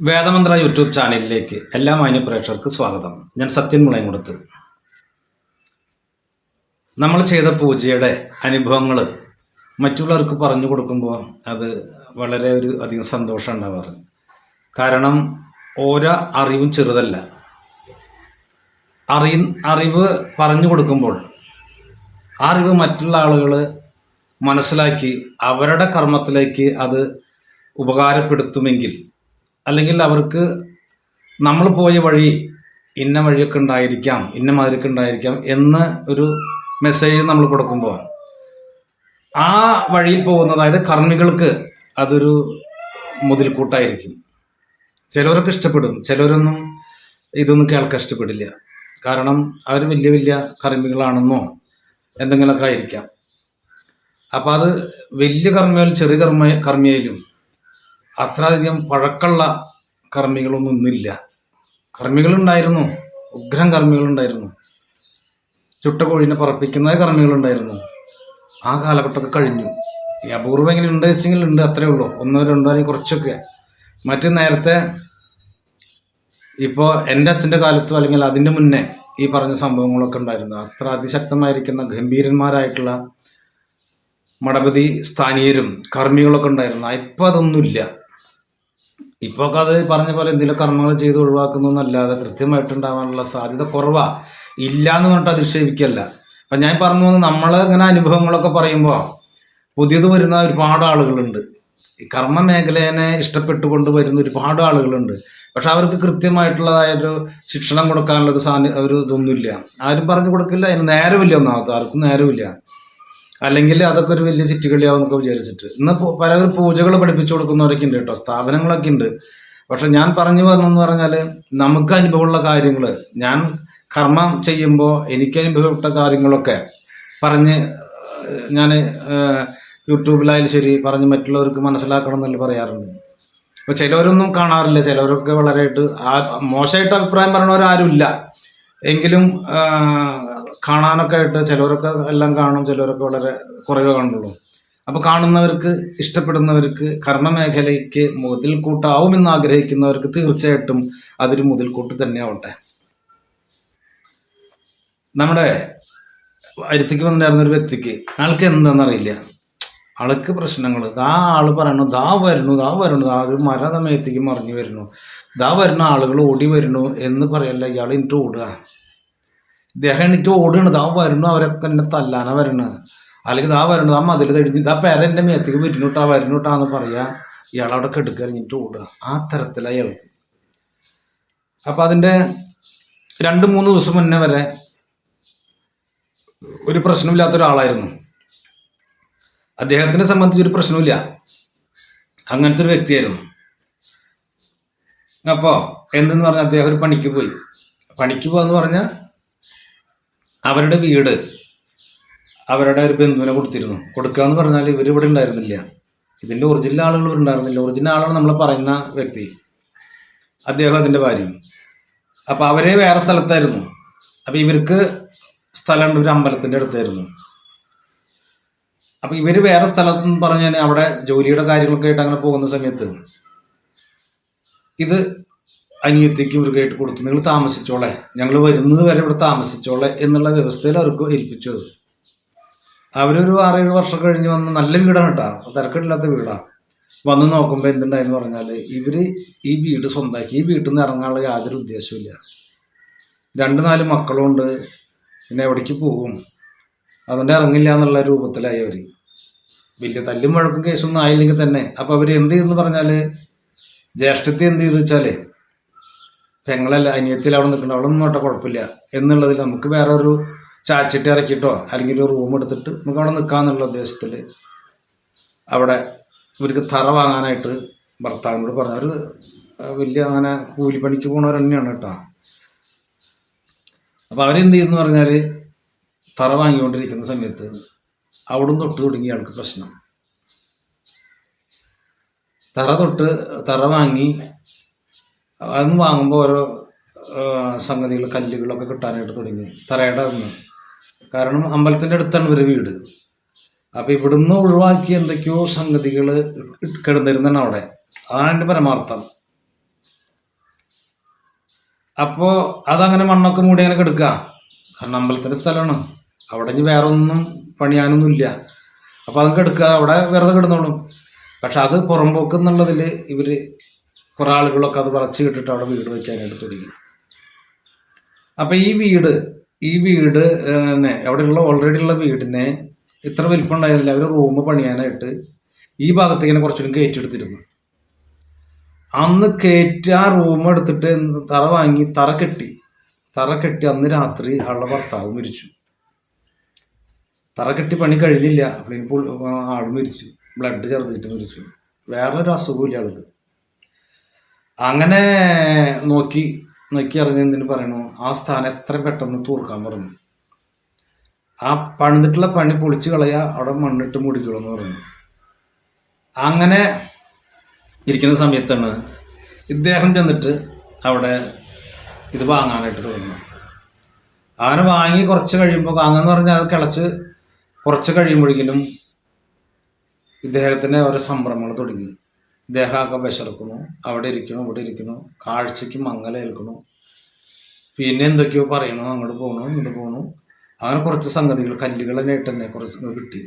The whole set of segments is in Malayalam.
വേദമന്ത്ര യൂട്യൂബ് ചാനലിലേക്ക് എല്ലാ മാന്യ പ്രേക്ഷകർക്ക് സ്വാഗതം. ഞാൻ സത്യൻ മുളയംകുടത്ത്. നമ്മൾ ചെയ്ത പൂജയുടെ അനുഭവങ്ങൾ മറ്റുള്ളവർക്ക് പറഞ്ഞു കൊടുക്കുമ്പോൾ അത് വളരെ അധികം സന്തോഷം ഉണ്ടാവാറ്. കാരണം ഓരോ അറിവും ചെറുതല്ല. അറിവ് പറഞ്ഞു കൊടുക്കുമ്പോൾ ആ അറിവ് മറ്റുള്ള ആളുകൾ മനസ്സിലാക്കി അവരുടെ കർമ്മത്തിലേക്ക് അത് ഉപകാരപ്പെടുത്തുമെങ്കിൽ, അല്ലെങ്കിൽ അവർക്ക് നമ്മൾ പോയ വഴി ഇന്ന വഴിയൊക്കെ ഉണ്ടായിരിക്കാം, ഇന്ന മാതിരിയൊക്കെ ഉണ്ടായിരിക്കാം എന്ന് ഒരു മെസ്സേജ് നമ്മൾ കൊടുക്കുമ്പോൾ ആ വഴിയിൽ പോകുന്ന, അതായത് കർമ്മികൾക്ക് അതൊരു മുതൽക്കൂട്ടായിരിക്കും. ചിലവരൊക്കെ ഇഷ്ടപ്പെടും, ചിലവരൊന്നും ഇതൊന്നും കേൾക്കാൻ ഇഷ്ടപ്പെടില്ല. കാരണം അവർ വലിയ വലിയ കർമ്മികളാണെന്നോ എന്തെങ്കിലുമൊക്കെ ആയിരിക്കാം. അപ്പം അത് വലിയ കർമ്മിയായാലും ചെറിയ കർമ്മിയായാലും അത്ര അധികം പഴക്കമുള്ള കർമ്മികളൊന്നും ഇന്നില്ല. കർമ്മികളുണ്ടായിരുന്നു, ഉഗ്രം കർമ്മികളുണ്ടായിരുന്നു, ചുട്ട കോഴിനെ പറപ്പിക്കുന്ന കർമ്മികളുണ്ടായിരുന്നു. ആ കാലഘട്ടമൊക്കെ കഴിഞ്ഞു. ഈ അപൂർവം എങ്കിലും ഉണ്ട് വെച്ചെങ്കിൽ ഉണ്ട്, അത്രേ ഉള്ളൂ. ഒന്നോ രണ്ടോ അല്ലെങ്കിൽ കുറച്ചൊക്കെ. മറ്റ് നേരത്തെ ഇപ്പോൾ എൻ്റെ അച്ഛൻ്റെ കാലത്തോ അല്ലെങ്കിൽ അതിൻ്റെ മുന്നേ ഈ പറഞ്ഞ സംഭവങ്ങളൊക്കെ ഉണ്ടായിരുന്നു. അത്ര അതിശക്തമായിരിക്കുന്ന ഗംഭീരന്മാരായിട്ടുള്ള മഠപതി സ്ഥാനീയരും കർമ്മികളൊക്കെ ഉണ്ടായിരുന്നു. ഇപ്പം അതൊന്നുമില്ല. ഇപ്പോൾ ഒക്കെ അത് പറഞ്ഞ പോലെ എന്തെങ്കിലും കർമ്മങ്ങൾ ചെയ്ത് ഒഴിവാക്കുന്നു എന്നല്ലാതെ കൃത്യമായിട്ടുണ്ടാവാനുള്ള സാധ്യത കുറവാണ്. ഇല്ല എന്ന് പറഞ്ഞിട്ട് അധിക്ഷേപിക്കല്ല. അപ്പം ഞാൻ പറഞ്ഞു പോകുന്നത്, നമ്മൾ ഇങ്ങനെ അനുഭവങ്ങളൊക്കെ പറയുമ്പോൾ പുതിയത് വരുന്ന ഒരുപാട് ആളുകളുണ്ട്. ഈ കർമ്മ മേഖലയെ ഇഷ്ടപ്പെട്ടുകൊണ്ട് വരുന്ന ഒരുപാട് ആളുകളുണ്ട്. പക്ഷെ അവർക്ക് കൃത്യമായിട്ടുള്ളതായൊരു ശിക്ഷണം കൊടുക്കാനുള്ള ഒരു ഇതൊന്നുമില്ല. ആരും പറഞ്ഞു കൊടുക്കില്ല, അതിന് നേരമില്ല. ഒന്നാമത്തെ ആർക്കും നേരമില്ല. അല്ലെങ്കിൽ അതൊക്കെ ഒരു വലിയ ചിറ്റുകളിയാവും എന്നൊക്കെ വിചാരിച്ചിട്ട് ഇന്ന് പലവരും പൂജകൾ പഠിപ്പിച്ചു കൊടുക്കുന്നവരൊക്കെ ഉണ്ട് കേട്ടോ, സ്ഥാപനങ്ങളൊക്കെ ഉണ്ട്. പക്ഷെ ഞാൻ പറഞ്ഞു വന്നെന്ന് പറഞ്ഞാൽ, നമുക്ക് അനുഭവമുള്ള കാര്യങ്ങൾ, ഞാൻ കർമ്മം ചെയ്യുമ്പോൾ എനിക്ക് അനുഭവപ്പെട്ട കാര്യങ്ങളൊക്കെ പറഞ്ഞ് ഞാൻ യൂട്യൂബിലായാലും ശരി പറഞ്ഞ് മറ്റുള്ളവർക്ക് മനസ്സിലാക്കണം എന്നല്ല പറയാറുണ്ട്. അപ്പോൾ ചിലവരൊന്നും കാണാറില്ല, ചിലവരൊക്കെ വളരെയായിട്ട് മോശമായിട്ട് അഭിപ്രായം പറയണവരാരും ഇല്ല. എങ്കിലും കാണാനൊക്കെ ആയിട്ട് ചിലവരൊക്കെ എല്ലാം കാണും, ചിലവരൊക്കെ വളരെ കുറവേ കാണുള്ളൂ. അപ്പോൾ കാണുന്നവർക്ക്, ഇഷ്ടപ്പെടുന്നവർക്ക്, കർമ്മമേഖലയ്ക്ക് മുതൽക്കൂട്ടാവുമെന്ന് ആഗ്രഹിക്കുന്നവർക്ക് തീർച്ചയായിട്ടും അതൊരു മുതൽക്കൂട്ട് തന്നെ ആവട്ടെ. നമ്മുടെ അരുത്തിക്ക് വന്നിട്ടുണ്ടായിരുന്ന ഒരു വ്യക്തിക്ക്, ആൾക്ക് എന്താണെന്നറിയില്ല, ആൾക്ക് പ്രശ്നങ്ങൾ. ആള് പറയണു ദാ വരുന്നു ഒരു മരതമയത്തേക്ക് മറിഞ്ഞു വരുന്നു, വരുന്ന ആളുകൾ ഓടി വരുന്നു എന്ന് പറയല്ല, ഇയാൾ എന്നിട്ട് ഓടുക. ഇദ്ദേഹം എന്നിട്ട് ഓടുകയാണ്. വരുന്നു, അവരൊക്കെ എന്നെ തല്ലാനാ വരണത്, അല്ലെങ്കിൽ വരുന്നു, മതിൽ തടിഞ്ഞ് പേര എൻ്റെ മേത്തേക്ക് വരുന്നുട്ടാന്ന് പറയാ. ഇയാളവിടെ കെടുക്കുക, കഴിഞ്ഞിട്ട് ഓടുക. ആ തരത്തിലാണ് ഇയാൾക്ക്. അപ്പം അതിൻ്റെ 2-3 ദിവസം മുന്നേ വരെ ഒരു പ്രശ്നമില്ലാത്ത ഒരാളായിരുന്നു. അദ്ദേഹത്തിനെ സംബന്ധിച്ച് ഒരു പ്രശ്നമില്ല, അങ്ങനത്തെ ഒരു വ്യക്തിയായിരുന്നു. അപ്പോൾ എന്തെന്ന് പറഞ്ഞാൽ, അദ്ദേഹം ഒരു പണിക്ക് പോകാന്ന് പറഞ്ഞാൽ അവരുടെ വീട് അവരുടെ ഒരു ബന്ധുവിനെ കൊടുക്കാന്ന് പറഞ്ഞാൽ ഇവരിവിടെ ഉണ്ടായിരുന്നില്ല. ഇതിൻ്റെ ഒറിജിനൽ ആളുകൾ ഉണ്ടായിരുന്നില്ല. ഒറിജിനൽ ആളാണ് നമ്മൾ പറയുന്ന വ്യക്തി, അദ്ദേഹം അതിൻ്റെ ഭാര്യയും. അപ്പം അവരെ വേറെ സ്ഥലത്തായിരുന്നു. അപ്പം ഇവർക്ക് സ്ഥലമുണ്ട്, ഒരു അമ്പലത്തിൻ്റെ അടുത്തായിരുന്നു. അപ്പം ഇവർ വേറെ സ്ഥലത്തെന്ന് പറഞ്ഞാൽ അവിടെ ജോലിയുടെ കാര്യങ്ങളൊക്കെ ആയിട്ട് അങ്ങനെ പോകുന്ന സമയത്ത് ഇത് അനിയത്തേക്ക് ഇവർക്കായിട്ട് കൊടുത്തു. നിങ്ങൾ താമസിച്ചോളെ, ഞങ്ങൾ വരുന്നത് വരെ ഇവിടെ താമസിച്ചോളെ എന്നുള്ള വ്യവസ്ഥയിൽ അവർക്ക് ഏൽപ്പിച്ചു. അവരൊരു 6-7 വർഷം കഴിഞ്ഞ് വന്ന്, നല്ല വീടാണ് കേട്ടോ, തിരക്കില്ലാത്ത വീടാണ്. വന്ന് നോക്കുമ്പോൾ എന്തുണ്ടായെന്ന് പറഞ്ഞാൽ, ഇവര് ഈ വീട് സ്വന്തമാക്കി. ഈ വീട്ടിൽ നിന്ന് ഇറങ്ങാനുള്ള യാതൊരു ഉദ്ദേശമില്ല. 2-4 മക്കളുണ്ട്, പിന്നെ എവിടേക്ക് പോകും, അതുകൊണ്ട് ഇറങ്ങില്ല എന്നുള്ള രൂപത്തിലായി അവർ. വലിയ തല്ലും വഴക്കും കേസൊന്നും ആയില്ലെങ്കിൽ തന്നെ. അപ്പം അവർ എന്ത് ചെയ്തെന്ന് പറഞ്ഞാൽ, ജ്യേഷ്ഠത്തെ എന്ത് ചെയ്തു വെച്ചാൽ, പെങ്ങളല്ല അനിയത്തിൽ അവിടെ നിൽക്കണം, അവിടെ നിന്നോട്ടെ കുഴപ്പമില്ല എന്നുള്ളതിൽ നമുക്ക് വേറെ ഒരു ചാച്ചിട്ട് ഇറക്കിയിട്ടോ അല്ലെങ്കിൽ ഒരു റൂം എടുത്തിട്ട് നമുക്ക് അവിടെ നിൽക്കാമെന്നുള്ള ഉദ്ദേശത്തിൽ അവിടെ ഇവർക്ക് തറ വാങ്ങാനായിട്ട് ഭർത്താവിനോട് പറഞ്ഞു. ഒരു വലിയ അങ്ങനെ കൂലിപ്പണിക്ക് പോണവർ തന്നെയാണ് കേട്ടോ. അപ്പോൾ അവരെന്ത് ചെയ്യുന്നു പറഞ്ഞാൽ, തറ വാങ്ങിക്കൊണ്ടിരിക്കുന്ന സമയത്ത് അവിടെ നിന്ന് തൊട്ട് തുടങ്ങി ആൾക്ക് പ്രശ്നം. തറ വാങ്ങി, അതൊന്ന് വാങ്ങുമ്പോൾ ഓരോ സംഗതികൾ, കല്ലുകളൊക്കെ കിട്ടാനായിട്ട് തുടങ്ങി തറയുടെ അന്ന്. കാരണം അമ്പലത്തിൻ്റെ അടുത്താണ് ഇവരുടെ വീട്. അപ്പം ഇവിടുന്ന് ഒഴിവാക്കി എന്തൊക്കെയോ സംഗതികൾ കിടന്നിരുന്നാണ് അവിടെ. അതാണ് എൻ്റെ പരമാർത്ഥം. അപ്പോൾ അതങ്ങനെ മണ്ണൊക്കെ മൂടി അങ്ങനെ കിടക്കുക. കാരണം അമ്പലത്തിൻ്റെ സ്ഥലമാണ്, അവിടെ ഇനി വേറെ ഒന്നും പണിയാനൊന്നുമില്ല. അപ്പോൾ അത് കിടക്കുക, അവിടെ വെറുതെ കിടന്നോളും. പക്ഷെ അത് പുറമ്പോക്ക് എന്നുള്ളതിൽ ഇവർ കുറേ ആളുകളൊക്കെ അത് വളച്ച് കിട്ടിട്ട് അവിടെ വീട് വയ്ക്കാനായിട്ട് തുടങ്ങി. അപ്പം ഈ വീട് തന്നെ അവിടെയുള്ള ഓൾറെഡി ഉള്ള വീടിനെ ഇത്ര വലിപ്പം ഉണ്ടായിരുന്നില്ല. അവർ റൂം പണിയാനായിട്ട് ഈ ഭാഗത്തേക്ക് ഇങ്ങനെ കുറച്ചുകൂടി കയറ്റെടുത്തിരുന്നു. അന്ന് ആ റൂം എടുത്തിട്ട് തറ വാങ്ങി തറ കെട്ടി അന്ന് രാത്രി ആളുടെ ഭർത്താവ് മരിച്ചു. തറ കെട്ടി പണി കഴിഞ്ഞില്ല, അപ്പോൾ ആൾ മരിച്ചു, ബ്ലഡ് ചേർത്തിട്ട് മരിച്ചു. വേറൊരു അസുഖമില്ല ആൾക്ക്. അങ്ങനെ നോക്കി അറിഞ്ഞ എന്തിനു പറയണു, ആ സ്ഥാനം എത്ര പെട്ടെന്ന് തൂർക്കാൻ പറഞ്ഞു. ആ പണിതിട്ടുള്ള പണി പൊളിച്ച് കളയാ, അവിടെ മണ്ണിട്ട് മൂടിക്കോളെന്ന് പറഞ്ഞു. അങ്ങനെ ഇരിക്കുന്ന സമയത്താണ് ഇദ്ദേഹം ചെന്നിട്ട് അവിടെ ഇത് വാങ്ങാനായിട്ട് തുടങ്ങി. അങ്ങനെ വാങ്ങി കുറച്ച് കഴിയുമ്പോൾ, അങ്ങനെ പറഞ്ഞാൽ അത് കിളച്ച് കുറച്ച് കഴിയുമ്പോഴേക്കും ഇദ്ദേഹത്തിന് ഓരോ സംരംഭങ്ങൾ തുടങ്ങി. ഇദ്ദേഹമൊക്കെ വിശർക്കുന്നു, അവിടെ ഇരിക്കണു ഇവിടെ ഇരിക്കണു, കാഴ്ചയ്ക്ക് മങ്ങലേൽക്കണു, പിന്നെ എന്തൊക്കെയോ പറയണു, അങ്ങോട്ട് പോകണു ഇങ്ങോട്ട് പോകണു. അങ്ങനെ കുറച്ച് സംഗതികൾ കല്ലുകളായിട്ട് തന്നെ കുറച്ച് കിട്ടി.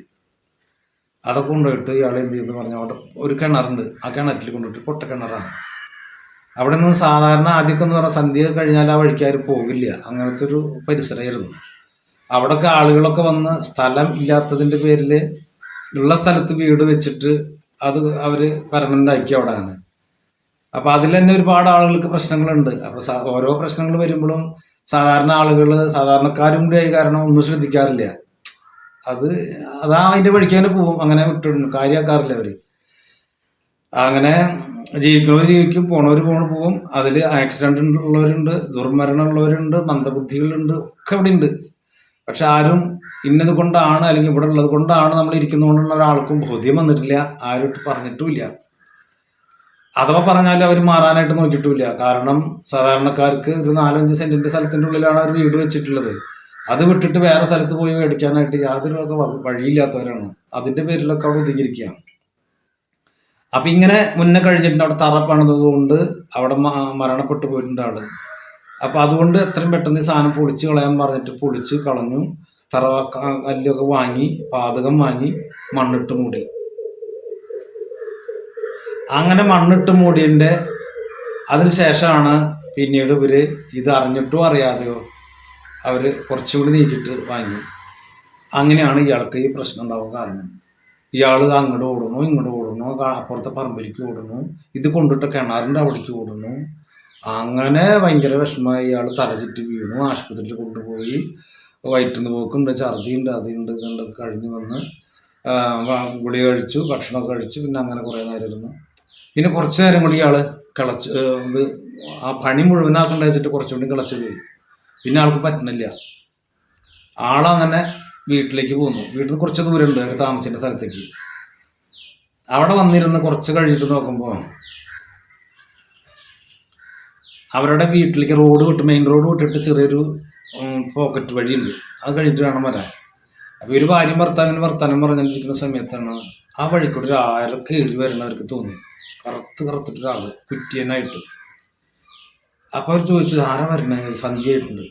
അതൊക്കെ കൊണ്ടുപോയിട്ട് ഇയാൾ എന്ത് ചെയ്യുന്നു പറഞ്ഞാൽ അവിടെ ഒരു കിണറുണ്ട്, ആ കിണറ്റിൽ കൊണ്ടുപോയിട്ട് പൊട്ട കിണറാണ്. അവിടെ നിന്ന് സാധാരണ ആദ്യമൊക്കെ എന്ന് പറഞ്ഞാൽ സന്ധ്യ കഴിഞ്ഞാൽ ആ വഴിക്കാർ പോകില്ല, അങ്ങനത്തെ ഒരു പരിസരമായിരുന്നു. അവിടെയൊക്കെ ആളുകളൊക്കെ വന്ന് സ്ഥലം ഇല്ലാത്തതിൻ്റെ പേരിൽ ഉള്ള സ്ഥലത്ത് വീട് വെച്ചിട്ട് അത് അവർ പെർമനൻ്റ് ആക്കി അവിടെ ആണ്. അപ്പോൾ അതിൽ തന്നെ ഒരുപാട് ആളുകൾക്ക് പ്രശ്നങ്ങളുണ്ട്. അപ്പോൾ ഓരോ പ്രശ്നങ്ങൾ വരുമ്പോഴും സാധാരണക്കാരും കൂടി ആയി കാരണം ഒന്നും ശ്രദ്ധിക്കാറില്ല. അതാ അതിൻ്റെ വഴിക്ക് തന്നെ പോവും, അങ്ങനെ വിട്ടിടുന്നു, കാര്യമാക്കാറില്ല അവർ. അങ്ങനെ ജീവിക്കുന്നവർ ജീവിക്കും, പോണവർ പോവും. അതിൽ ആക്സിഡന്റ് ഉള്ളവരുണ്ട്, ദുർമരണം ഉള്ളവരുണ്ട്, മന്ദബുദ്ധികളുണ്ട്, ഒക്കെ ഇവിടെ ഉണ്ട്. പക്ഷെ ആരും ഇന്നത് കൊണ്ടാണ് അല്ലെങ്കിൽ ഇവിടെ ഉള്ളത് കൊണ്ടാണ് നമ്മൾ ഇരിക്കുന്നതുകൊണ്ടുള്ള ഒരാൾക്കും ബോധ്യം വന്നിട്ടില്ല, ആരും പറഞ്ഞിട്ടുമില്ല. അഥവാ പറഞ്ഞാലും അവർ മാറാനായിട്ട് നോക്കിയിട്ടുമില്ല. കാരണം സാധാരണക്കാർക്ക് ഒരു 4-5 സെന്റിന്റെ സ്ഥലത്തിൻ്റെ ഉള്ളിലാണ് അവർ വീട് വെച്ചിട്ടുള്ളത്. അത് വിട്ടിട്ട് വേറെ സ്ഥലത്ത് പോയി മേടിക്കാനായിട്ട് യാതൊരു വഴിയില്ലാത്തവരാണ്. അതിന്റെ പേരിലൊക്കെ അവിടെ ഒതുങ്ങിയിരിക്കുകയാണ്. അപ്പൊ ഇങ്ങനെ മുന്നേ കഴിഞ്ഞിട്ടുണ്ട്, അവിടെ തറ പണിതത് കൊണ്ട് അവിടെ മരണപ്പെട്ടു പോയിട്ടുണ്ട് ആള്. അപ്പൊ അതുകൊണ്ട് എത്രയും പെട്ടെന്ന് ഈ സാധനം പൊളിച്ച് കളയാൻ പറഞ്ഞിട്ട് പൊളിച്ച് കളഞ്ഞു. തറ കല്ലൊക്കെ വാങ്ങി, പാതകം വാങ്ങി, മണ്ണിട്ട് മൂടി. അങ്ങനെ മണ്ണിട്ട് മൂടിയതിൻ്റെ അതിനുശേഷമാണ് പിന്നീട് ഇവര് ഇത് അറിഞ്ഞിട്ടോ അറിയാതെയോ അവര് കുറച്ചുകൂടി നീക്കിയിട്ട് വാങ്ങി. അങ്ങനെയാണ് ഇയാൾക്ക് ഈ പ്രശ്നം ഉണ്ടാവാൻ കാരണം. ഇയാൾ അങ്ങോട്ട് ഓടുന്നു ഇങ്ങോട്ട് ഓടുന്നു, അപ്പുറത്തെ പറമ്പിലേക്ക് ഓടുന്നു, ഇത് കൊണ്ടിട്ട് കിണറിൻ്റെ അവിടേക്ക് ഓടുന്നു. അങ്ങനെ ഭയങ്കര വിഷമമായി. ഇയാൾ തലചുറ്റി വീണു, ആശുപത്രിയിൽ കൊണ്ടുപോയി. വയറ്റുന്ന് പോക്കുണ്ട്, ഛർദിയുണ്ട്, അതുണ്ട് ഇതുണ്ട്. കഴിഞ്ഞ് വന്ന് ഗുളിക കഴിച്ചു, ഭക്ഷണമൊക്കെ കഴിച്ചു. പിന്നെ അങ്ങനെ കുറേ നേരം ഇരുന്നു. പിന്നെ കുറച്ച് നേരം കൂടി ഇയാൾ ഇത് ആ പണി മുഴുവനാക്കണ്ട വെച്ചിട്ട് കുറച്ചുകൂടി കിളച്ച് പോയി. പിന്നെ ആൾക്ക് പറ്റുന്നില്ല. ആളങ്ങനെ വീട്ടിലേക്ക് പോന്നു. വീട്ടിൽ നിന്ന് കുറച്ച് ദൂരമുണ്ട് അവർ താമസിക്കുന്ന സ്ഥലത്തേക്ക്. അവിടെ വന്നിരുന്ന് കുറച്ച് കഴിഞ്ഞിട്ട് നോക്കുമ്പോൾ അവരുടെ വീട്ടിലേക്ക് മെയിൻ റോഡ് വിട്ടിട്ട് ചെറിയൊരു പോക്കറ്റ് വഴിയുണ്ട്. അത് കഴിഞ്ഞിട്ട് വേണം വരാൻ. അപ്പോൾ ഒരു ഭാര്യയും വർത്താനം പറഞ്ഞിരിക്കുന്ന സമയത്താണ് ആ വഴിക്കൂടെ ഒരു ആരോ കയറി വരുന്നവർക്ക് തോന്നി. കറുത്തിട്ടൊരാള് കുറ്റിയനായിട്ട്. അപ്പോൾ അവർ ചോദിച്ചു, ആരാ വരണേ? സന്ധ്യയായിട്ടുണ്ട്,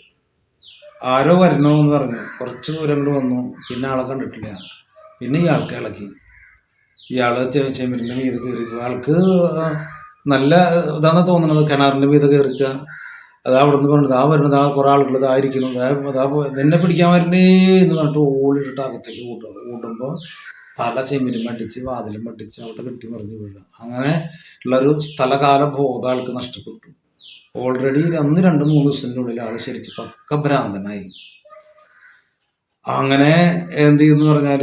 ആരോ വരണോ എന്ന് പറഞ്ഞു. കുറച്ച് ദൂരം കൊണ്ട് വന്നു, പിന്നെ ആളെ കണ്ടിട്ടില്ല. പിന്നെ ഇയാൾക്ക് ഇളക്കി. ഇയാള് ചെമ്മരിൻ്റെ മീത് കയറി. ആൾക്ക് നല്ല ഇതാണെന്ന് തോന്നുന്നത്. കിണറിൻ്റെ മീത് കയറിച്ച അതാ അവിടെ നിന്ന് പറഞ്ഞത്, ആ വരുന്നത്, ആ കുറേ ആളുകൾ ഇതായിരിക്കുന്നു, അതാ നിന്നെ പിടിക്കാൻ വരണേ എന്ന് പറഞ്ഞിട്ട് ഓടിട്ടിട്ട് അകത്തേക്ക് കൂട്ടുമ്പോൾ തല ചെമ്മിനും അടിച്ച് വാതിലും അടിച്ച് അവിടെ കെട്ടി മറിഞ്ഞ് വീഴുക. അങ്ങനെ ഉള്ളൊരു സ്ഥലകാല ബോധം ആൾക്ക് നഷ്ടപ്പെട്ടു. ഓൾറെഡി 2-3 ദിവസത്തിൻ്റെ ഉള്ളിൽ ആൾ ശരിക്കും പക്ക ഭ്രാന്തനായി. അങ്ങനെ എന്ത് ചെയ്യുന്നു പറഞ്ഞാൽ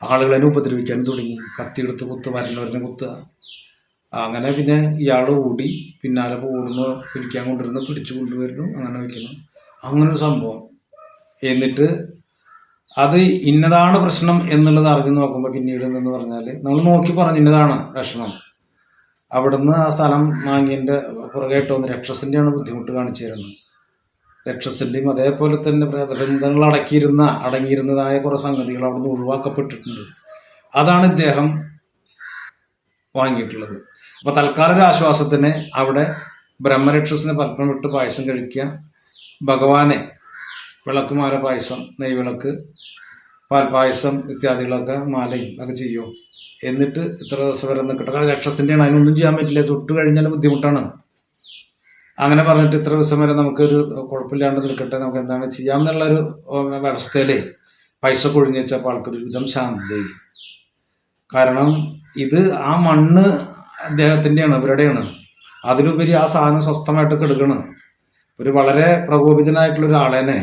ആളുകളെ ഉപദ്രവിക്കാൻ തുടങ്ങി. കത്തിയെടുത്ത് വരുന്നവരെ കുത്തുക. അങ്ങനെ പിന്നെ ഇയാൾ ഓടി, പിന്നാലെ ഓടുന്നു, പിടിക്കാൻ കൊണ്ടുവരുന്നു, പിടിച്ചു കൊണ്ടുവരുന്നു, അങ്ങനെ വയ്ക്കുന്നു. അങ്ങനൊരു സംഭവം. എന്നിട്ട് അത് ഇന്നതാണ് പ്രശ്നം എന്നുള്ളത് അറിഞ്ഞു നോക്കുമ്പോൾ പിന്നീട് എന്ന് പറഞ്ഞാൽ നമ്മൾ നോക്കി പറഞ്ഞു ഇന്നതാണ് പ്രശ്നം. അവിടുന്ന് ആ സ്ഥലം വാങ്ങിയതിൻ്റെ പുറകെയിട്ട് വന്ന് രക്ഷസിൻ്റെയാണ് ബുദ്ധിമുട്ട് കാണിച്ചു തരുന്നത്. രക്ഷസിൻ്റെയും അതേപോലെ തന്നെ ബന്ധങ്ങൾ അടങ്ങിയിരുന്നതായ കുറേ സംഗതികൾ അവിടുന്ന് ഒഴിവാക്കപ്പെട്ടിട്ടുണ്ട്. അതാണ് ഇദ്ദേഹം വാങ്ങിയിട്ടുള്ളത്. അപ്പോൾ തൽക്കാല ഒരു ആശ്വാസത്തിന് അവിടെ ബ്രഹ്മരക്ഷസിന് പത്മം വിട്ട് പായസം കഴിക്കുക, ഭഗവാനെ വിളക്കുമാല പായസം, നെയ്വിളക്ക്, പാൽപായസം ഇത്യാദികളൊക്കെ മാലയും ഒക്കെ ചെയ്യും. എന്നിട്ട് ഇത്ര ദിവസം വരെ നിൽക്കട്ടെ. കാരണം രക്ഷസിൻ്റെയാണ്, അതിനൊന്നും ചെയ്യാൻ പറ്റില്ല, തൊട്ട് കഴിഞ്ഞാൽ ബുദ്ധിമുട്ടാണ്. അങ്ങനെ പറഞ്ഞിട്ട് ഇത്ര ദിവസം വരെ നമുക്കൊരു കുഴപ്പമില്ലാണ്ട് നിൽക്കട്ടെ, നമുക്ക് എന്താണ് ചെയ്യാമെന്നുള്ളൊരു വ്യവസ്ഥയിൽ പൈസ കൊഴിഞ്ഞു വെച്ചപ്പോൾ ആൾക്കൊരു വിധം ശാന്തതയായി. കാരണം ഇത് ആ മണ്ണ് അദ്ദേഹത്തിൻ്റെയാണ്, ഇവരുടെയാണ്. അതിലുപരി ആ സാധനം സ്വസ്ഥമായിട്ട് കിടക്കണം. ഒരു വളരെ പ്രകോപിതനായിട്ടുള്ള ഒരാളെന്നെ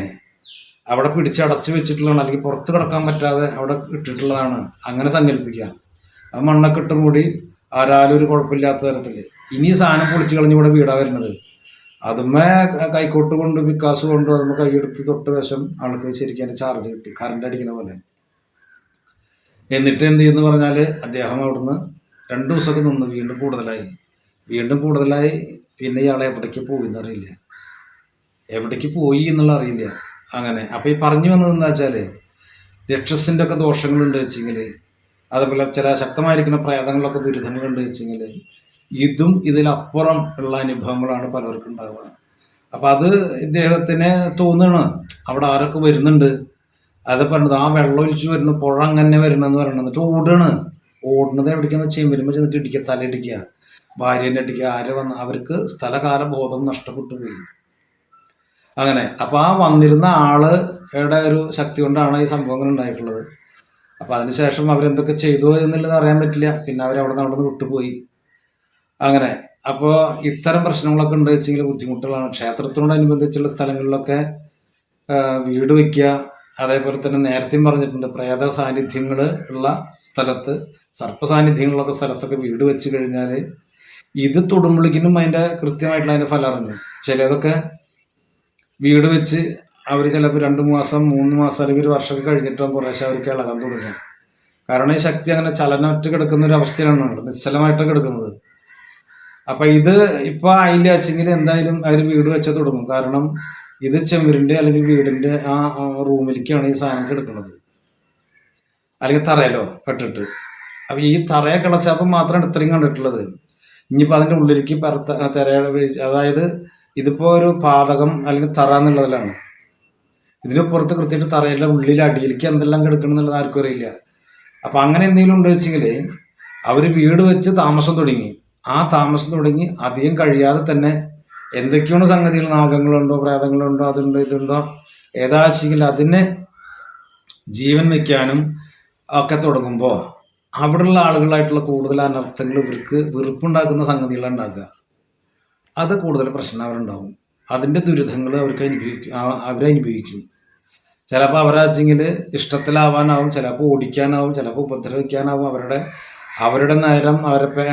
അവിടെ പിടിച്ചടച്ചു വെച്ചിട്ടുള്ളതാണ്, അല്ലെങ്കിൽ പുറത്ത് കിടക്കാൻ പറ്റാതെ അവിടെ ഇട്ടിട്ടുള്ളതാണ്. അങ്ങനെ സങ്കല്പിക്കുക. ആ മണ്ണൊക്കെ ഇട്ട് മൂടി ആരാലും ഒരു കുഴപ്പമില്ലാത്ത തരത്തിൽ. ഇനി സാധനം പൊളിച്ചു കളഞ്ഞ് ഇവിടെ വീടാ വരുന്നത്. അതുമ്മേ കൈക്കോട്ട് കൊണ്ട് വിക്കാസ് കൊണ്ട് അതുമ്മ കൈയെടുത്ത് തൊട്ട് വശം ആൾക്ക് ശരിക്കും അതിൻ്റെ ചാർജ് കിട്ടി, കറണ്ട് അടിക്കുന്ന പോലെ. എന്നിട്ട് എന്ത് ചെയ്യുന്നു പറഞ്ഞാൽ അദ്ദേഹം അവിടുന്ന് 2 ദിവസമൊക്കെ നിന്ന് വീണ്ടും കൂടുതലായി. പിന്നെ ഇയാളെ എവിടേക്ക് പോയി എന്നറിയില്ല, എവിടേക്ക് പോയി എന്നുള്ള അറിയില്ല. അങ്ങനെ അപ്പം ഈ പറഞ്ഞു വന്നതെന്ന് വെച്ചാൽ രക്ഷസിൻ്റെ ഒക്കെ ദോഷങ്ങളുണ്ട് വെച്ചെങ്കിൽ, അതുപോലെ ചില ശക്തമായിരിക്കുന്ന പ്രേതങ്ങളിലൊക്കെ ദുരിതങ്ങളുണ്ട് വെച്ചെങ്കിൽ, ഇതും ഇതിലപ്പുറം ഉള്ള അനുഭവങ്ങളാണ് പലർക്കും ഉണ്ടാവുക. അപ്പം അത് ഇദ്ദേഹത്തിന് തോന്നുകയാണ് അവിടെ ആരൊക്കെ വരുന്നുണ്ട്. അത് പറഞ്ഞത് ആ വെള്ളം ഒലിച്ച് വരുന്ന പുഴ അങ്ങനെ വരണമെന്ന് പറയണത്. എന്നിട്ട് ഓടുന്നത് എവിടേക്കാന്ന് വെച്ചാൽ വരുമ്പോൾ ചെന്നിട്ട് ഇടിക്കുക, തലയിടിക്കുക, ഭാര്യേനെ അടിക്കുക. ആര് വന്ന് അവർക്ക് സ്ഥലകാല ബോധം നഷ്ടപ്പെട്ടു പോയി. അങ്ങനെ അപ്പം ആ വന്നിരുന്ന ആളുടെ ഒരു ശക്തി കൊണ്ടാണ് ഈ സംഭവങ്ങൾ ഉണ്ടായിട്ടുള്ളത്. അപ്പം അതിനുശേഷം അവരെന്തൊക്കെ ചെയ്തു എന്നുള്ളത് അറിയാൻ പറ്റില്ല. പിന്നെ അവരവിടെ നിന്ന് വിട്ടുപോയി. അങ്ങനെ അപ്പോൾ ഇത്തരം പ്രശ്നങ്ങളൊക്കെ ഉണ്ട് വെച്ചെങ്കിൽ ബുദ്ധിമുട്ടുകളാണ്. ക്ഷേത്രത്തിനോടനുബന്ധിച്ചുള്ള സ്ഥലങ്ങളിലൊക്കെ വീട് വയ്ക്കുക. അതേപോലെ തന്നെ നേരത്തെയും പറഞ്ഞിട്ടുണ്ട്, പ്രേത സാന്നിധ്യങ്ങൾ ഉള്ള സ്ഥലത്ത്, സർപ്പ സാന്നിധ്യങ്ങളുള്ള സ്ഥലത്തൊക്കെ വീട് വെച്ച് കഴിഞ്ഞാൽ ഇത് തൊടുമ്പളിക്കിനും അതിൻ്റെ കൃത്യമായിട്ടുള്ള അതിൻ്റെ ഫലം അറിഞ്ഞു. ചിലതൊക്കെ വീട് വെച്ച് അവർ ചിലപ്പോൾ 2 മാസം 3 മാസം അല്ലെങ്കിൽ 1 വർഷമൊക്കെ കഴിഞ്ഞിട്ടും കുറേശ്ശെ അവർക്ക് ഇളകാൻ തുടങ്ങുക. കാരണം ഈ ശക്തി അങ്ങനെ ചലനറ്റ് കിടക്കുന്ന ഒരു അവസ്ഥയിലാണ്, നിശ്ചലമായിട്ട് കിടക്കുന്നത്. അപ്പം ഇത് ഇപ്പോൾ ആയില്ല വെച്ചെങ്കിൽ എന്തായാലും അവർ വീട് വെച്ചാൽ തുടങ്ങും. കാരണം ഇത് ചെമ്പരിൻ്റെ അല്ലെങ്കിൽ വീടിൻ്റെ ആ റൂമിലേക്കാണ് ഈ സാധനം കിടക്കുന്നത്, അല്ലെങ്കിൽ തറയിലോ പെട്ടിട്ട്. അപ്പം ഈ തറയെ കിളച്ചപ്പം മാത്രമാണ് ഇത്രയും കണ്ടിട്ടുള്ളത്. ഇനിയിപ്പോൾ അതിൻ്റെ ഉള്ളിലേക്ക് അതായത് ഇതിപ്പോൾ ഒരു പാതകം അല്ലെങ്കിൽ തറ എന്നുള്ളതിലാണ്. ഇതിന് പുറത്ത് കൃത്യമായിട്ട് തറയുടെ ഉള്ളിൽ അടിയിലേക്ക് എന്തെല്ലാം കിടക്കണം എന്നുള്ളത് ആർക്കും അറിയില്ല. അപ്പം അങ്ങനെ എന്തെങ്കിലും ഉണ്ട് വെച്ചെങ്കിൽ അവർ വീട് വെച്ച് താമസം തുടങ്ങി. ആ താമസം തുടങ്ങി അധികം കഴിയാതെ തന്നെ എന്തൊക്കെയാണ് സംഗതികൾ, നാഗങ്ങളുണ്ടോ പ്രേതങ്ങളുണ്ടോ അതുണ്ടോ ഇതുണ്ടോ ഏതാച്ചെങ്കിൽ അതിനെ ജീവൻ വയ്ക്കാനും ഒക്കെ തുടങ്ങുമ്പോൾ അവിടെയുള്ള ആളുകളായിട്ടുള്ള കൂടുതൽ അനർത്ഥങ്ങൾ ഇവർക്ക് വെറുപ്പുണ്ടാക്കുന്ന സംഗതികളാണ് ഉണ്ടാക്കുക. അത് കൂടുതൽ പ്രശ്നം അവരുണ്ടാവും. അതിൻ്റെ ദുരിതങ്ങൾ അവരനുഭവിക്കും. ചിലപ്പോൾ അവരാച്ചെങ്കിൽ ഇഷ്ടത്തിലാവാനാവും, ചിലപ്പോൾ ഓടിക്കാനാവും, ചിലപ്പോൾ ഉപദ്രവിക്കാനാവും. അവരുടെ നേരം, അവരുടെ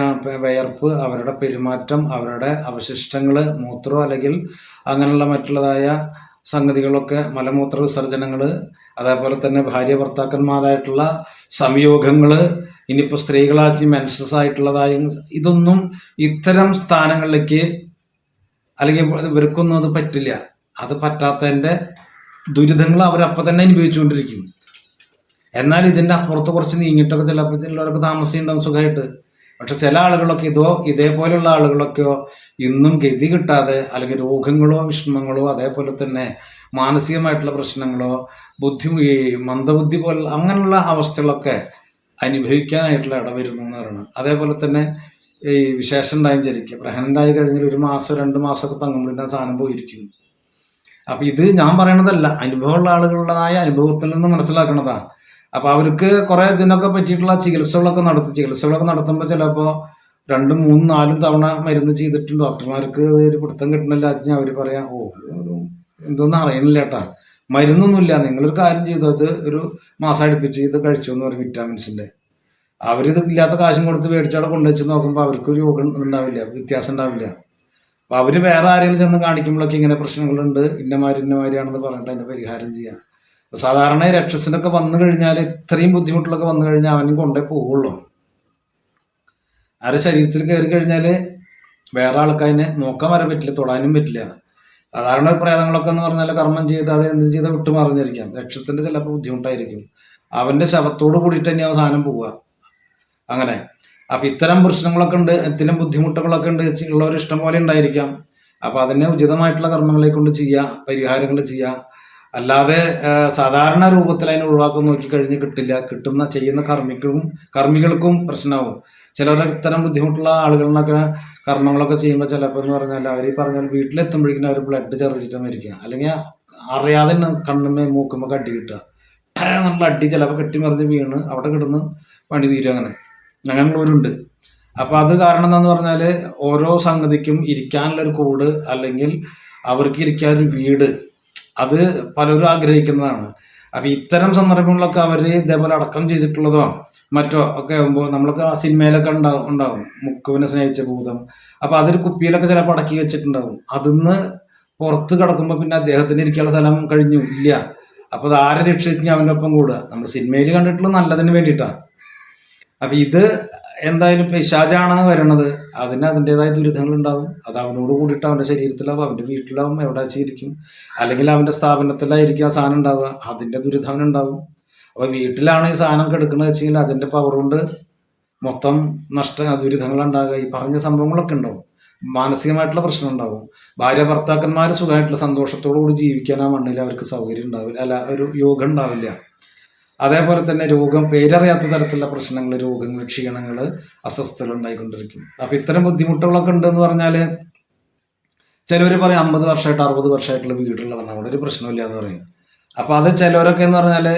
വിയർപ്പ്, അവരുടെ പെരുമാറ്റം, അവരുടെ അവശിഷ്ടങ്ങൾ, മൂത്രം അല്ലെങ്കിൽ അങ്ങനെയുള്ള മറ്റുള്ളതായ സംഗതികളൊക്കെ, മലമൂത്ര വിസർജനങ്ങൾ, അതേപോലെ തന്നെ ഭാര്യ ഭർത്താക്കന്മാരായിട്ടുള്ള സംയോഗങ്ങൾ, ഇനിയിപ്പോൾ സ്ത്രീകളാക്കി മെൻസസ് ആയിട്ടുള്ളതായ ഇതൊന്നും ഇത്തരം സ്ഥാനങ്ങളിലേക്ക് അല്ലെങ്കിൽ ഇവർക്കൊന്നും അത് പറ്റില്ല. അത് പറ്റാത്തതിൻ്റെ ദുരിതങ്ങൾ അവരപ്പം തന്നെ അനുഭവിച്ചുകൊണ്ടിരിക്കും. എന്നാൽ ഇതിൻ്റെ അപ്പുറത്ത് കുറച്ച് നീങ്ങിയിട്ടൊക്കെ ചിലപ്പോൾ ചിലവർക്ക് താമസിക്കുന്നുണ്ടാവും സുഖമായിട്ട്. പക്ഷെ ചില ആളുകളൊക്കെ ഇതേപോലെയുള്ള ആളുകളൊക്കെയോ ഇന്നും ഗതി കിട്ടാതെ, അല്ലെങ്കിൽ രോഗങ്ങളോ വിഷമങ്ങളോ അതേപോലെ തന്നെ മാനസികമായിട്ടുള്ള പ്രശ്നങ്ങളോ മന്ദബുദ്ധി പോലുള്ള അങ്ങനെയുള്ള അവസ്ഥകളൊക്കെ അനുഭവിക്കാനായിട്ടുള്ള ഇടവരുന്നു എന്ന് പറയുന്നത്. അതേപോലെ തന്നെ ഈ വിശേഷം ഉണ്ടായും വിചാരിക്കുക, പ്രഗ്നൻ്റായി കഴിഞ്ഞാൽ 1 മാസം 2 മാസമൊക്കെ തങ്ങുമ്പോഴേ സാധനം പോയിരിക്കും. അപ്പം ഇത് ഞാൻ പറയണതല്ല, അനുഭവമുള്ള ആളുകളുടേതായ അനുഭവത്തിൽ നിന്ന് മനസ്സിലാക്കണതാ. അപ്പം അവർക്ക് കുറേ ഇതിനൊക്കെ പറ്റിയിട്ടുള്ള ചികിത്സകളൊക്കെ നടത്തുമ്പോൾ ചിലപ്പോൾ 2, 3, 4 തവണ മരുന്ന് ചെയ്തിട്ടുണ്ട്. ഡോക്ടർമാർക്ക് ഒരു പിടുത്തം കിട്ടണില്ല. അവർ പറയാം, എന്തോന്നും അറിയണില്ല കേട്ടാ, മരുന്നൊന്നുമില്ല, നിങ്ങളൊരു കാര്യം ചെയ്തു, അത് 1 മാസം അടുപ്പിച്ച് ഇത് കഴിച്ചു എന്ന് പറയും വിറ്റാമിൻസിൻ്റെ. അവരിത് ഇല്ലാത്ത കാശും കൊടുത്ത് മേടിച്ചവിടെ കൊണ്ടുവച്ച് നോക്കുമ്പോൾ അവർക്കൊരു യോഗം ഉണ്ടാവില്ല, വ്യത്യാസം ഉണ്ടാവില്ല. അപ്പം അവർ വേറെ ആരെങ്കിലും ചെന്ന് കാണിക്കുമ്പോഴൊക്കെ ഇങ്ങനെ പ്രശ്നങ്ങളുണ്ട്, ഇന്നമാരിയാണെന്ന് പറഞ്ഞിട്ട് അതിൻ്റെ പരിഹാരം ചെയ്യാം. സാധാരണ രക്ഷസിനൊക്കെ വന്നു കഴിഞ്ഞാൽ, ഇത്രയും ബുദ്ധിമുട്ടുകളൊക്കെ വന്നു കഴിഞ്ഞാൽ അവനും കൊണ്ടേ പോവുള്ളൂ. ആരുടെ ശരീരത്തിൽ കയറി കഴിഞ്ഞാൽ വേറെ ആൾക്കതിനെ നോക്കാൻ വരാൻ പറ്റില്ല, തൊടാനും പറ്റില്ല. സാധാരണ പ്രേതങ്ങളൊക്കെ എന്ന് പറഞ്ഞാൽ കർമ്മം ചെയ്ത് അത് എന്ത് ചെയ്താൽ വിട്ടു മറിഞ്ഞിരിക്കാം. രക്ഷത്തിൻ്റെ ചിലപ്പോൾ ബുദ്ധിമുട്ടായിരിക്കും, അവൻ്റെ ശവത്തോട് കൂടിയിട്ട് തന്നെ അവസാനം പോവുക. അങ്ങനെ അപ്പം ഇത്തരം പ്രശ്നങ്ങളൊക്കെ ഉണ്ട്, ഇത്തരം ബുദ്ധിമുട്ടുകളൊക്കെ ഉണ്ട് ഉള്ളവർ ഇഷ്ടം പോലെ ഉണ്ടായിരിക്കാം. അപ്പൊ അതിനെ ഉചിതമായിട്ടുള്ള കർമ്മങ്ങളെ കൊണ്ട് ചെയ്യുക, പരിഹാരങ്ങൾ ചെയ്യുക. അല്ലാതെ സാധാരണ രൂപത്തിൽ അതിനെ ഒഴിവാക്കാൻ നോക്കിക്കഴിഞ്ഞ് കിട്ടില്ല. കിട്ടുന്ന ചെയ്യുന്ന കർമ്മികൾക്കും പ്രശ്നമാവും. ചിലവരെ ഇത്തരം ബുദ്ധിമുട്ടുള്ള ആളുകളിനൊക്കെ കർമ്മങ്ങളൊക്കെ ചെയ്യുമ്പോൾ ചിലപ്പോൾ എന്ന് പറഞ്ഞാൽ അവർ ഈ പറഞ്ഞാൽ വീട്ടിലെത്തുമ്പോഴേക്കും അവർ ബ്ലഡ് ഛർദ്ദിച്ചിട്ട് മരിക്കുക, അല്ലെങ്കിൽ അറിയാതെ കണ്ണുമ്മേ മൂക്കുമ്പോൾ അടി കിട്ടുക, നമ്മൾ അടി ചിലപ്പോൾ കെട്ടിമറിഞ്ഞ് വീണ് അവിടെ കിടന്ന് പണി തീരും. അങ്ങനെയുള്ളവരുണ്ട്. അപ്പൊ അത് കാരണം എന്താന്ന് പറഞ്ഞാൽ ഓരോ സംഗതിക്കും ഇരിക്കാനുള്ളൊരു കൂട്, അല്ലെങ്കിൽ അവർക്ക് ഇരിക്കാൻ ഒരു വീട്, അത് പലരും ആഗ്രഹിക്കുന്നതാണ്. അപ്പൊ ഇത്തരം സന്ദർഭങ്ങളിലൊക്കെ അവര് ഇതേപോലെ അടക്കം ചെയ്തിട്ടുള്ളതോ മറ്റോ ഒക്കെ ആകുമ്പോൾ നമ്മളൊക്കെ ആ സിനിമയിലൊക്കെ ഉണ്ടാവും മുക്കുവിനെ സ്നേഹിച്ച ഭൂതം. അപ്പൊ അതൊരു കുപ്പിയിലൊക്കെ ചിലപ്പോൾ അടക്കി വെച്ചിട്ടുണ്ടാവും. അതിന്ന് പുറത്ത് കിടക്കുമ്പോൾ പിന്നെ അദ്ദേഹത്തിന് ഇരിക്കാനുള്ള സ്ഥലം കഴിഞ്ഞു ഇല്ല. അപ്പൊ അത് ആരെ രക്ഷിച്ച് അവൻ്റെ ഒപ്പം കൂടുക. നമ്മൾ സിനിമയിൽ കണ്ടിട്ടുള്ള നല്ലതിന് വേണ്ടിയിട്ടാണ്. അപ്പൊ ഇത് എന്തായാലും പിശാചാണ് വരണത്. അതിന് അതിൻ്റെതായ ദുരിതങ്ങൾ ഉണ്ടാവും. അത് അവനോട് കൂടിയിട്ട് അവൻ്റെ ശരീരത്തിലാവും, അവൻ്റെ വീട്ടിലാവും, എവിടെ വെച്ചിരിക്കും, അല്ലെങ്കിൽ അവൻ്റെ സ്ഥാപനത്തിലായിരിക്കും ആ സാധനം ഉണ്ടാവുക. അതിൻ്റെ ദുരിതം ഉണ്ടാവും. അപ്പൊ വീട്ടിലാണ് ഈ സാധനം കെടുക്കുന്നത് വെച്ചെങ്കിൽ അതിൻ്റെ പവർ കൊണ്ട് മൊത്തം ദുരിതങ്ങൾ ഉണ്ടാകുക. ഈ പറഞ്ഞ സംഭവങ്ങളൊക്കെ ഉണ്ടാവും. മാനസികമായിട്ടുള്ള പ്രശ്നം ഉണ്ടാവും. ഭാര്യ ഭർത്താക്കന്മാർ സുഖമായിട്ടുള്ള സന്തോഷത്തോടു കൂടി ജീവിക്കാൻ ആ മണ്ണിൽ അവർക്ക് സൗകര്യം ഉണ്ടാവില്ല, അല്ല ഒരു യോഗം ഉണ്ടാവില്ല. അതേപോലെ തന്നെ പേരറിയാത്ത തരത്തിലുള്ള പ്രശ്നങ്ങൾ, രോഗങ്ങൾ, ക്ഷീണങ്ങൾ, അസ്വസ്ഥതകൾ ഉണ്ടായിക്കൊണ്ടിരിക്കും. അപ്പൊ ഇത്തരം ബുദ്ധിമുട്ടുകളൊക്കെ ഉണ്ടെന്ന് പറഞ്ഞാല് ചിലവർ പറയും 50 വർഷമായിട്ട് 60 വർഷമായിട്ടുള്ള വീടുള്ളതാണ്, അവിടെ ഒരു പ്രശ്നമില്ല എന്ന് പറയും. അപ്പൊ അത് ചിലവരൊക്കെ എന്ന് പറഞ്ഞാല്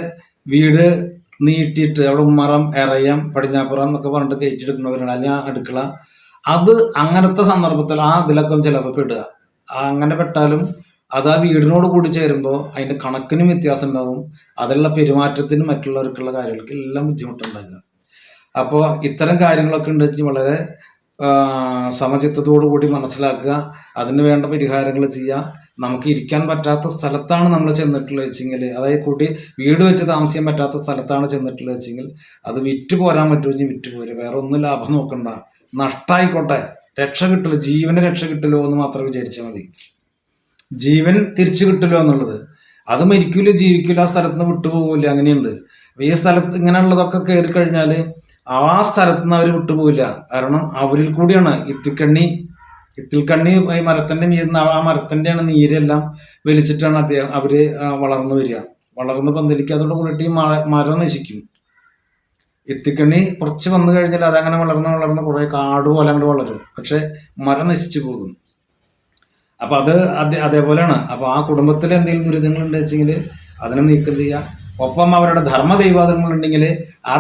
വീട് നീട്ടിയിട്ട് അവിടെ ഉമ്മറം, എറയം, പടിഞ്ഞാപ്പുറം എന്നൊക്കെ പറഞ്ഞിട്ട് കയറ്റിയെടുക്കുന്നവരാണ്, അല്ലെങ്കിൽ അടുക്കള. അത് അങ്ങനത്തെ സന്ദർഭത്തിൽ ഇതിലൊക്കെ ചിലപ്പോൾ പെടുക. അങ്ങനെ പെട്ടാലും അത് ആ വീടിനോട് കൂടി ചേരുമ്പോൾ അതിന്റെ കണക്കിനും വ്യത്യാസം ഉണ്ടാവും. അതിലുള്ള പെരുമാറ്റത്തിനും മറ്റുള്ളവർക്കുള്ള കാര്യങ്ങൾക്ക് എല്ലാം ബുദ്ധിമുട്ടുണ്ടാകുക. അപ്പോൾ ഇത്തരം കാര്യങ്ങളൊക്കെ ഉണ്ടെങ്കിൽ വളരെ സമചിത്തത്തോടു കൂടി മനസ്സിലാക്കുക, അതിന് വേണ്ട പരിഹാരങ്ങൾ ചെയ്യുക. നമുക്ക് ഇരിക്കാൻ പറ്റാത്ത സ്ഥലത്താണ് നമ്മൾ ചെന്നിട്ടുള്ളത് വെച്ചെങ്കിൽ, അതായത് വീട് വെച്ച് താമസിക്കാൻ പറ്റാത്ത സ്ഥലത്താണ് ചെന്നിട്ടുള്ളത് വെച്ചെങ്കിൽ അത് വിറ്റ് പോരാൻ പറ്റുമെങ്കിൽ വിറ്റ് പോരുക. വേറെ ഒന്നും ലാഭം നോക്കണ്ട. നഷ്ടമായിക്കോട്ടെ, രക്ഷ കിട്ടില്ല, ജീവന് രക്ഷ കിട്ടില്ലോ എന്ന് മാത്രം വിചാരിച്ചാൽ മതി. ജീവൻ തിരിച്ചു കിട്ടില്ലോ എന്നുള്ളത്, അത് മരിക്കൂല, ജീവിക്കൂല, ആ സ്ഥലത്ത് നിന്ന് വിട്ടുപോകില്ല. അങ്ങനെയുണ്ട്. ഈ സ്ഥലത്ത് ഇങ്ങനെയുള്ളതൊക്കെ കയറി കഴിഞ്ഞാൽ ആ സ്ഥലത്ത് നിന്ന് അവർ വിട്ടുപോകില്ല. കാരണം അവരിൽ കൂടിയാണ് ഇത്തിൽക്കണ്ണി ഈ മരത്തിന്റെ ആ മരത്തിന്റെയാണ് നീരെല്ലാം വലിച്ചിട്ടാണ് അവര് വളർന്നു വരിക. വളർന്ന് പന്തലിക്കുക. അതോട് കൂടിയിട്ട് ഈ മരം നശിക്കും. ഇത്തിക്കണ്ണി കുറച്ച് വന്നു കഴിഞ്ഞാൽ അതങ്ങനെ വളർന്ന് കുറെ കാട് പോലെ അങ്ങോട്ട് വളരും. പക്ഷെ മരം നശിച്ചു പോകും. അപ്പൊ അതേപോലെയാണ്. അപ്പൊ ആ കുടുംബത്തിൽ എന്തെങ്കിലും ദുരിതങ്ങൾ ഉണ്ടെങ്കിൽ അതിനെ നീക്കം ചെയ്യുക. ഒപ്പം അവരുടെ ധർമ്മദൈവാദങ്ങൾ ഉണ്ടെങ്കിൽ ആ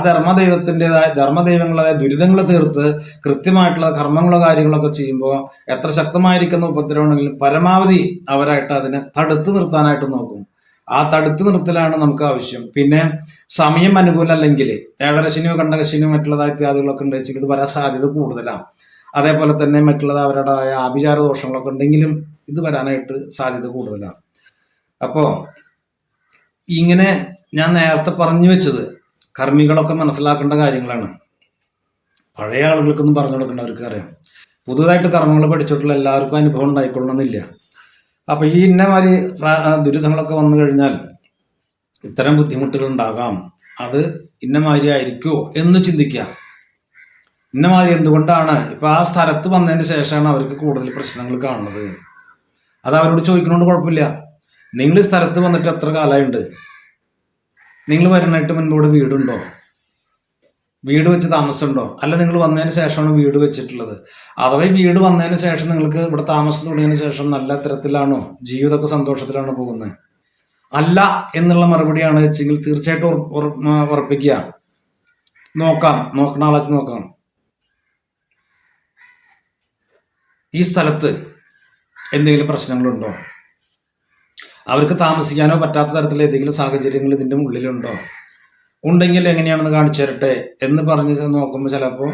ധർമ്മദൈവങ്ങളായ ദുരിതങ്ങൾ തീർത്ത് കൃത്യമായിട്ടുള്ള കർമ്മങ്ങളോ കാര്യങ്ങളൊക്കെ ചെയ്യുമ്പോൾ എത്ര ശക്തമായിരിക്കുന്ന ഉപദ്രവമാണെങ്കിലും പരമാവധി അവരായിട്ട് അതിനെ തടുത്തു നിർത്താനായിട്ട് നോക്കും. ആ തടുത്തു നിർത്തലാണ് നമുക്ക് ആവശ്യം. പിന്നെ സമയം അനുകൂലമല്ലെങ്കിൽ ഏഴരശനിയോ കണ്ടകശനിയോ മറ്റുള്ളതായ ഇത്യാദികളൊക്കെ ഉണ്ടെങ്കിൽ ഇത് വരാൻ സാധ്യത കൂടുതലാണ്. അതേപോലെ തന്നെ മറ്റുള്ളത് അവരുടേതായ ആഭിചാര ദോഷങ്ങളൊക്കെ ഉണ്ടെങ്കിലും ഇത് വരാനായിട്ട് സാധ്യത കൂടുതലാണ്. അപ്പോൾ ഇങ്ങനെ ഞാൻ നേരത്തെ പറഞ്ഞു വെച്ചത് കർമ്മികളൊക്കെ മനസ്സിലാക്കേണ്ട കാര്യങ്ങളാണ്. പഴയ ആളുകൾക്കൊന്നും പറഞ്ഞു കൊടുക്കേണ്ട, അവർക്ക് അറിയാം. പുതുതായിട്ട് കർമ്മങ്ങൾ പഠിച്ചിട്ടുള്ള എല്ലാവർക്കും അനുഭവം ഉണ്ടായിക്കൊള്ളണമെന്നില്ല. അപ്പൊ ഈ ഇന്നമാതിരി ദുരിതങ്ങളൊക്കെ വന്നു കഴിഞ്ഞാൽ ഇത്തരം ബുദ്ധിമുട്ടുകൾ ഉണ്ടാകാം. അത് ഇന്നമാതിരി ആയിരിക്കുമോ എന്ന് ചിന്തിക്കുക. ഇന്നമാതിരി എന്തുകൊണ്ടാണ് ഇപ്പൊ ആ സ്ഥലത്ത് വന്നതിന് ശേഷമാണ് അവർക്ക് കൂടുതൽ പ്രശ്നങ്ങൾ കാണുന്നത്. അത് അവരോട് ചോദിക്കണോണ്ട് കുഴപ്പമില്ല. നിങ്ങൾ ഈ സ്ഥലത്ത് വന്നിട്ട് എത്ര കാലമായിട്ടുണ്ട്? നിങ്ങൾ വരുന്നതായിട്ട് മുൻപ് ഇവിടെ വീടുണ്ടോ? വീട് വെച്ച് താമസമുണ്ടോ? അല്ല നിങ്ങൾ വന്നതിന് ശേഷമാണ് വീട് വെച്ചിട്ടുള്ളത്? അഥവാ വീട് വന്നതിന് ശേഷം നിങ്ങൾക്ക് ഇവിടെ താമസം തുടങ്ങിയതിന് ശേഷം നല്ല തരത്തിലാണോ, ജീവിതമൊക്കെ സന്തോഷത്തിലാണോ പോകുന്നത്? അല്ല എന്നുള്ള മറുപടിയാണ് വെച്ചെങ്കിൽ തീർച്ചയായിട്ടും ഉറപ്പിക്കുക. നോക്കണ ആളാക്കി നോക്കാം. ഈ സ്ഥലത്ത് എന്തെങ്കിലും പ്രശ്നങ്ങളുണ്ടോ? അവർക്ക് താമസിക്കാനോ പറ്റാത്ത തരത്തിലുള്ള ഏതെങ്കിലും സാഹചര്യങ്ങൾ ഇതിൻ്റെ ഉള്ളിലുണ്ടോ? ഉണ്ടെങ്കിൽ എങ്ങനെയാണെന്ന് കാണിച്ചു തരട്ടെ എന്ന് പറഞ്ഞ് നോക്കുമ്പോൾ ചിലപ്പോൾ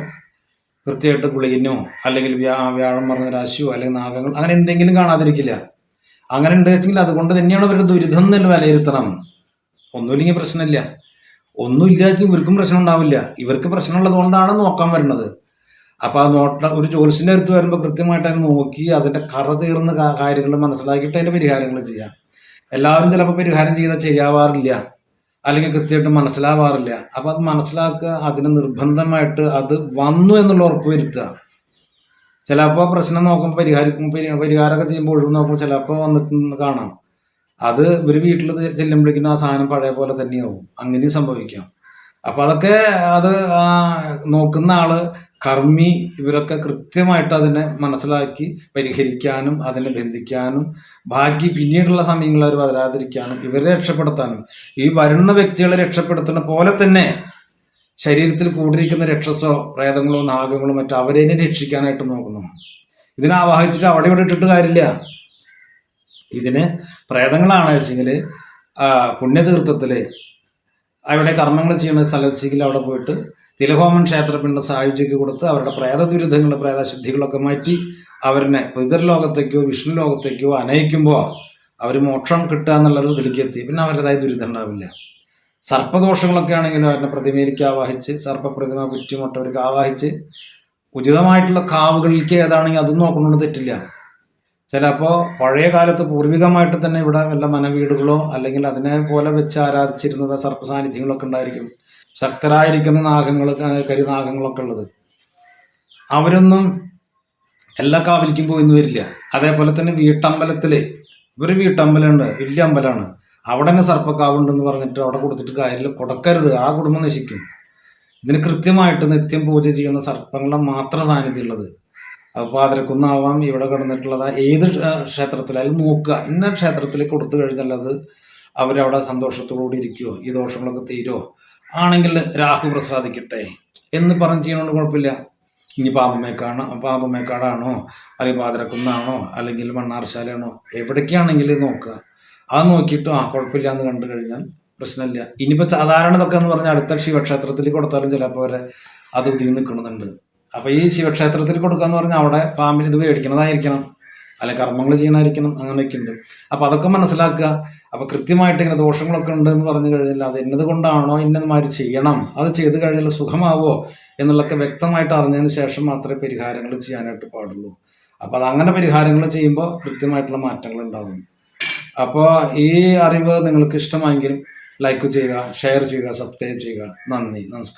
കൃത്യമായിട്ട് ഗുളികനോ അല്ലെങ്കിൽ വ്യാഴം പറഞ്ഞ രാശിയോ അല്ലെങ്കിൽ നാഗങ്ങൾ അങ്ങനെ എന്തെങ്കിലും കാണാതിരിക്കില്ല. അങ്ങനെ ഉണ്ട് വെച്ചെങ്കിൽ അതുകൊണ്ട് തന്നെയാണ് അവരുടെ ദുരിതം എന്ന് വിലയിരുത്തണം. ഒന്നുമില്ലെങ്കിൽ പ്രശ്നമില്ല. ഒന്നുമില്ലെങ്കിൽ ഇവർക്കും പ്രശ്നം ഉണ്ടാവില്ല. ഇവർക്ക് പ്രശ്നമുള്ളത് കൊണ്ടാണ് നോക്കാൻ വരുന്നത്. അപ്പൊ ആ ഒരു ജ്യോത്സ്യന്റെ അടുത്ത് വരുമ്പോൾ കൃത്യമായിട്ട് അതിനെ നോക്കി അതിന്റെ കറ തീർന്ന കാര്യങ്ങൾ മനസ്സിലാക്കിയിട്ട് അതിന്റെ പരിഹാരങ്ങൾ ചെയ്യാം. എല്ലാവരും ചിലപ്പോൾ പരിഹാരം ചെയ്താൽ ശരിയാവാറില്ല, അല്ലെങ്കിൽ കൃത്യമായിട്ട് മനസ്സിലാവാറില്ല. അപ്പൊ അത് മനസ്സിലാക്കുക, അതിന് നിർബന്ധമായിട്ട് അത് വന്നു എന്നുള്ള ഉറപ്പ് വരുത്തുക. ചിലപ്പോൾ പ്രശ്നം നോക്കുമ്പോൾ പരിഹാരമൊക്കെ ചെയ്യുമ്പോൾ ഒഴിവ് നോക്കുമ്പോൾ ചിലപ്പോൾ വന്നിട്ട് കാണാം അത് ഒരു വീട്ടിൽ ചെല്ലുമ്പോഴേക്കും ആ സാധനം പഴയ പോലെ തന്നെയാവും. അങ്ങനെയും സംഭവിക്കാം. അപ്പൊ അതൊക്കെ അത് നോക്കുന്ന ആള്, കർമ്മി, ഇവരൊക്കെ കൃത്യമായിട്ട് അതിനെ മനസ്സിലാക്കി പരിഹരിക്കാനും അതിനെ ബന്ധിക്കാനും ബാക്കി പിന്നീടുള്ള സമയങ്ങളിൽ അവർ വരാതിരിക്കാനും ഇവരെ രക്ഷപ്പെടുത്താനും ഈ വരുന്ന വ്യക്തികളെ രക്ഷപ്പെടുത്തുന്ന പോലെ തന്നെ ശരീരത്തിൽ കൂടിയിരിക്കുന്ന രക്ഷസോ പ്രേതങ്ങളോ നാഗങ്ങളോ മറ്റോ അവരെ രക്ഷിക്കാനായിട്ട് നോക്കുന്നു. ഇതിനെ ആവാഹിച്ചിട്ട് അവിടെ ഇവിടെ ഇട്ടിട്ട് കാര്യമില്ല. ഇതിന് പ്രേതങ്ങളാണ് വെച്ചെങ്കിൽ പുണ്യതീർത്ഥത്തില് അവിടെ കർമ്മങ്ങൾ ചെയ്യുന്ന സ്ഥലത്തേക്ക് അവിടെ പോയിട്ട് തിലഹോമൻ ക്ഷേത്രപിണ്ഡ സായുജ്യക്ക് കൊടുത്ത് അവരുടെ പ്രേത ദുരിതങ്ങൾ പ്രേതശുദ്ധികളൊക്കെ മാറ്റി അവരെ പിതൃലോകത്തേക്കോ വിഷ്ണു ലോകത്തേക്കോ അനയിക്കുമ്പോൾ അവർ മോക്ഷം കിട്ടുക എന്നുള്ളത് ഇതിലേക്ക് എത്തി. പിന്നെ അവരുടേതായ ദുരിതം ഉണ്ടാവില്ല. സർപ്പദോഷങ്ങളൊക്കെ ആണെങ്കിലും അവരുടെ പ്രതിമയിലേക്ക് ആവാഹിച്ച് സർപ്പപ്രതിമ കുറ്റിമുട്ടവർക്ക് ആവാഹിച്ച് ഉചിതമായിട്ടുള്ള കാവുകളിലേക്ക് ഏതാണെങ്കിൽ അതും നോക്കണമെന്ന് തെറ്റില്ല. ചിലപ്പോൾ പഴയ കാലത്ത് പൂർവികമായിട്ട് തന്നെ ഇവിടെ വല്ല മനവീടുകളോ അല്ലെങ്കിൽ അതിനെ പോലെ വെച്ച് ആരാധിച്ചിരുന്നത് സർപ്പ സാന്നിധ്യങ്ങളൊക്കെ ഉണ്ടായിരിക്കും. ശക്തരായിരിക്കുന്ന നാഗങ്ങൾ, കരിനാഗങ്ങളൊക്കെ ഉള്ളത് അവരൊന്നും എല്ലാ കാവിലേക്കും പോയിന്ന് വരില്ല. അതേപോലെ തന്നെ വീട്ടമ്പലത്തില് ഒരു വീട്ടമ്പലമുണ്ട്, വലിയ അമ്പലമാണ്, അവിടെ തന്നെ സർപ്പക്കാവുണ്ടെന്ന് പറഞ്ഞിട്ട് അവിടെ കൊടുത്തിട്ട് കാര്യമില്ല, കൊടുക്കരുത്, ആ കുടുംബം നശിക്കും. ഇതിന് കൃത്യമായിട്ട് നിത്യം പൂജ ചെയ്യുന്ന സർപ്പങ്ങളുടെ മാത്രം സാന്നിധ്യം ഉള്ളത്. അത് പാതിരക്കുന്നാവാം, ഇവിടെ കിടന്നിട്ടുള്ളത് ഏത് ക്ഷേത്രത്തിലായാലും നോക്കുക, ഇന്ന ക്ഷേത്രത്തിൽ കൊടുത്തു കഴിഞ്ഞാൽ അത് അവരവിടെ സന്തോഷത്തോടുകൂടി ഇരിക്കുമോ, ഈ ദോഷങ്ങളൊക്കെ തീരുമോ, ആണെങ്കിൽ രാഹു പ്രസാദിക്കട്ടെ എന്ന് പറഞ്ഞ് ചെയ്യണോണ്ട് കുഴപ്പമില്ല. ഇനി പാമ്പമേക്കാടാണോ അല്ലെങ്കിൽ പാതിരക്കുന്നാണോ അല്ലെങ്കിൽ മണ്ണാർശാലയാണോ എവിടേക്കാണെങ്കിൽ നോക്കുക. അത് നോക്കിയിട്ട് കുഴപ്പമില്ല എന്ന് കണ്ടു കഴിഞ്ഞാൽ പ്രശ്നമില്ല. ഇനിയിപ്പോൾ സാധാരണ ഇതൊക്കെ എന്ന് പറഞ്ഞാൽ അടുത്ത ശിവക്ഷേത്രത്തിൽ കൊടുത്താലും ചിലപ്പോൾ വരെ അത് ഒതുങ്ങി നിൽക്കണമെന്നുണ്ട്. അപ്പൊ ഈ ശിവക്ഷേത്രത്തിൽ കൊടുക്കാന്ന് പറഞ്ഞാൽ അവിടെ പാമ്പിന് ഇത് മേടിക്കണതായിരിക്കണം, അല്ലെ കർമ്മങ്ങൾ ചെയ്യണമായിരിക്കണം, അങ്ങനെയൊക്കെ ഉണ്ട്. അപ്പൊ അതൊക്കെ മനസ്സിലാക്കുക. അപ്പൊ കൃത്യമായിട്ട് ഇങ്ങനെ ദോഷങ്ങളൊക്കെ ഉണ്ട് എന്ന് പറഞ്ഞു കഴിഞ്ഞാൽ അത് എന്നത് കൊണ്ടാണോ ഇന്നതുമാതിരി ചെയ്യണം, അത് ചെയ്ത് കഴിഞ്ഞാൽ സുഖമാവോ എന്നുള്ളതൊക്കെ വ്യക്തമായിട്ട് അറിഞ്ഞതിന് ശേഷം മാത്രമേ പരിഹാരങ്ങൾ ചെയ്യാനായിട്ട് പാടുള്ളൂ. അപ്പൊ അതങ്ങനെ പരിഹാരങ്ങൾ ചെയ്യുമ്പോൾ കൃത്യമായിട്ടുള്ള മാറ്റങ്ങൾ ഉണ്ടാകും. അപ്പോൾ ഈ അറിവ് നിങ്ങൾക്ക് ഇഷ്ടമായെങ്കിൽ ലൈക്ക് ചെയ്യുക, ഷെയർ ചെയ്യുക, സബ്സ്ക്രൈബ് ചെയ്യുക. നന്ദി, നമസ്കാരം.